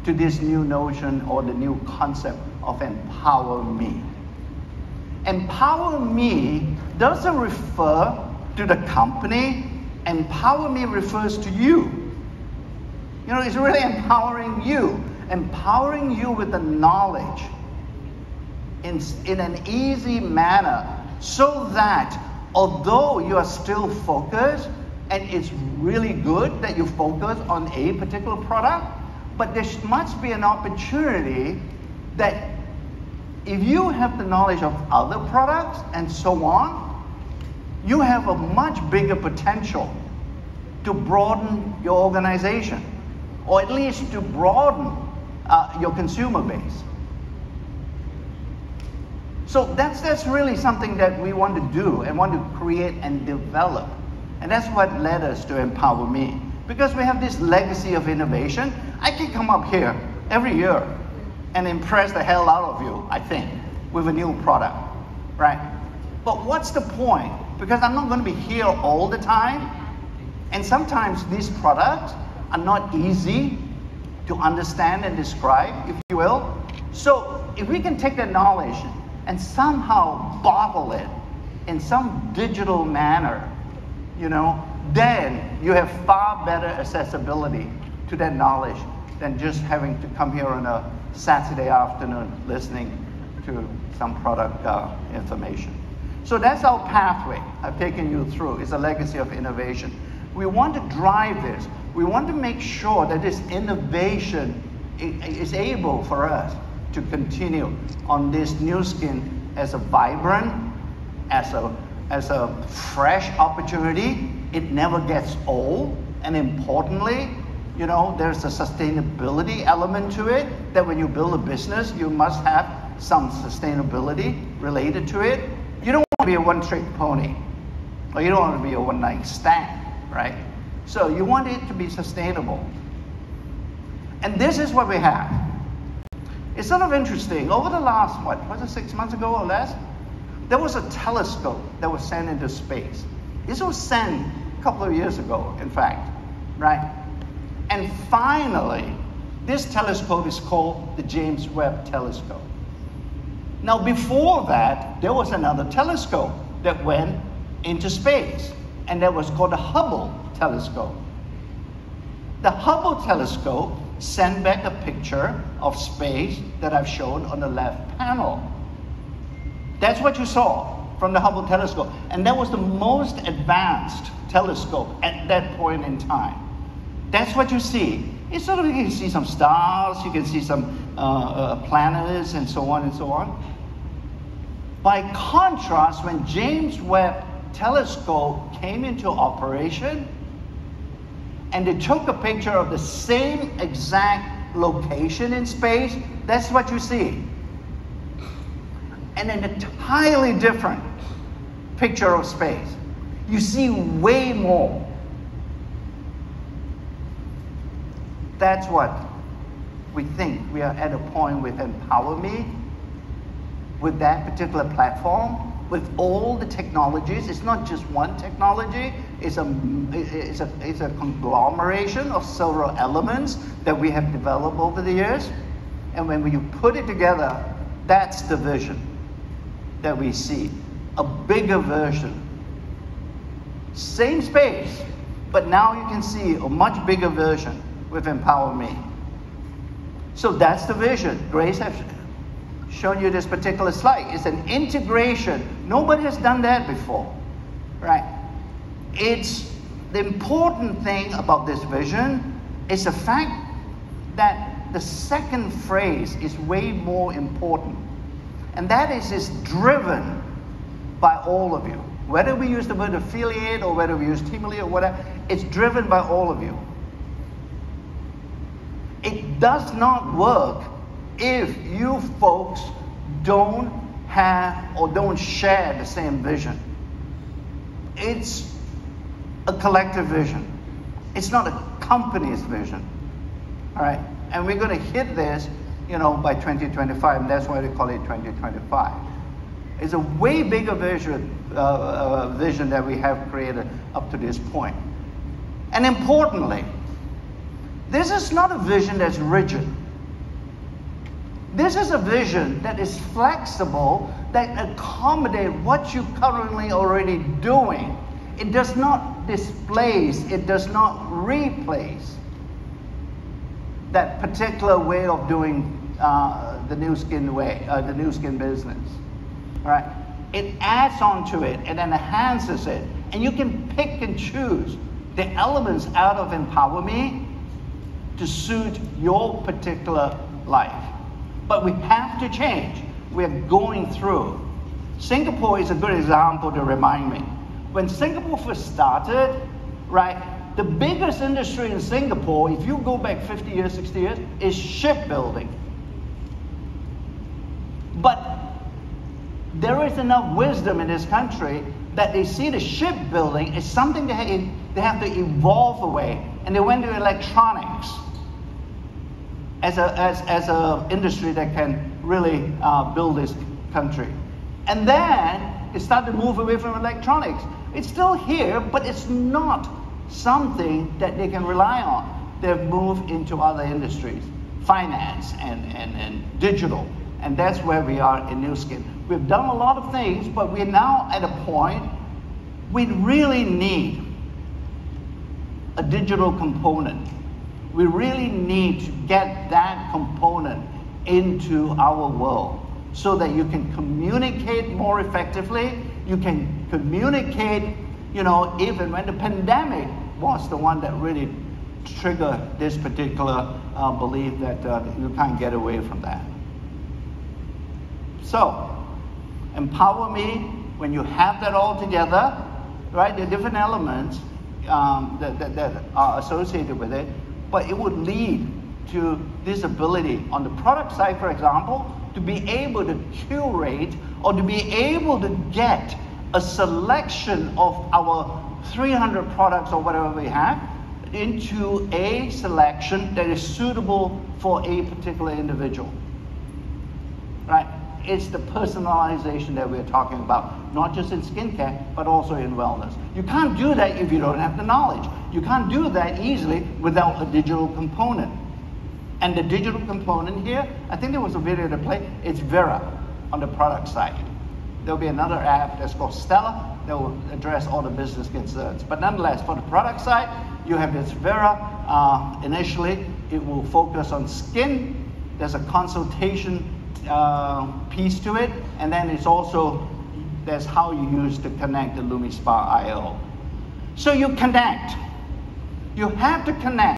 to this new notion or the new concept of empower me. Empower me doesn't refer to the company. Empower me refers to you. You know, it's really empowering you with the knowledge in an easy manner, so that although you are still focused, and it's really good that you focus on a particular product, but there must be an opportunity that if you have the knowledge of other products and so on, you have a much bigger potential to broaden your organization, or at least to broaden your consumer base. So that's really something that we want to do and want to create and develop. And that's what led us to Empower Me. Because we have this legacy of innovation, I can come up here every year and impress the hell out of you, I think, with a new product, right? But what's the point? Because I'm not going to be here all the time. And sometimes these products are not easy to understand and describe, if you will. So if we can take that knowledge and somehow bottle it in some digital manner, you know, then you have far better accessibility to that knowledge than just having to come here on a Saturday afternoon listening to some product information. So that's our pathway I've taken you through. It's a legacy of innovation. We want to drive this. We want to make sure that this innovation is able for us to continue on this Nuskin as a vibrant, as a fresh opportunity. It never gets old. And importantly, you know, there's a sustainability element to it, that when you build a business, you must have some sustainability related to it. You don't want to be a one-trick pony, or you don't want to be a one-night stand, right? So you want it to be sustainable. And this is what we have. It's sort of interesting. Over the last, was it 6 months ago or less? There was a telescope that was sent into space. This was sent a couple of years ago, in fact, right? And finally, this telescope is called the James Webb Telescope. Now, before that, there was another telescope that went into space, and that was called the Hubble Telescope. The Hubble Telescope sent back a picture of space that I've shown on the left panel. That's what you saw from the Hubble Telescope. And that was the most advanced telescope at that point in time. That's what you see. It's sort of, you can see some stars, you can see some planets, and so on and so on. By contrast, when James Webb Telescope came into operation, and they took a picture of the same exact location in space, that's what you see. And an entirely different picture of space. You see way more. That's what we think we are at a point with Empower Me, with that particular platform, with all the technologies. It's not just one technology, it's a conglomeration of several elements that we have developed over the years. And when you put it together, that's the vision that we see. A bigger version. Same space, but now you can see a much bigger version with Empower Me. So that's the vision. Grace has shown you this particular slide. It's an integration. Nobody has done that before, right? It's the important thing about this vision is the fact that the second phrase is way more important. And that is, it's driven by all of you. Whether we use the word affiliate or whether we use teamly or whatever, it's driven by all of you. It does not work if you folks don't have or don't share the same vision. It's a collective vision. It's not a company's vision. All right? And we're going to hit this, you know, by 2025, and that's why they call it 2025. It's a way bigger vision that we have created up to this point. And importantly, this is not a vision that's rigid. This is a vision that is flexible, that accommodates what you're currently already doing. It does not displace, it does not replace that particular way of doing the Nuskin way, the Nuskin business. All right? It adds on to it and enhances it. And you can pick and choose the elements out of Empower Me to suit your particular life. But we have to change. We're going through. Singapore is a good example to remind me. When Singapore first started, right, the biggest industry in Singapore, if you go back 50 years, 60 years, is shipbuilding. But there is enough wisdom in this country that they see the shipbuilding as something they have to evolve away. And they went to electronics as a industry that can really build this country. And then they started to move away from electronics. It's still here, but it's not something that they can rely on. They've moved into other industries, finance and digital. And that's where we are in Nuskin. We've done a lot of things, but we're now at a point we really need a digital component. We really need to get that component into our world so that you can communicate more effectively. You can communicate, even when the pandemic was the one that really triggered this particular belief that you can't get away from that. So, Empower Me, when you have that all together, right, the different elements that are associated with it, but it would lead to this ability on the product side, for example, to be able to curate or to be able to get a selection of our 300 products or whatever we have into a selection that is suitable for a particular individual, right? It's the personalization that we're talking about, not just in skincare, but also in wellness. You can't do that if you don't have the knowledge. You can't do that easily without a digital component. And the digital component here, I think there was a video to play, it's Vera on the product side. There'll be another app that's called Stella that will address all the business concerns. But nonetheless, for the product side, you have this Vera. Initially, it will focus on skin. There's a consultation piece to it, and then it's also there's how you use to connect the LumiSpa IO. So you connect. You have to connect.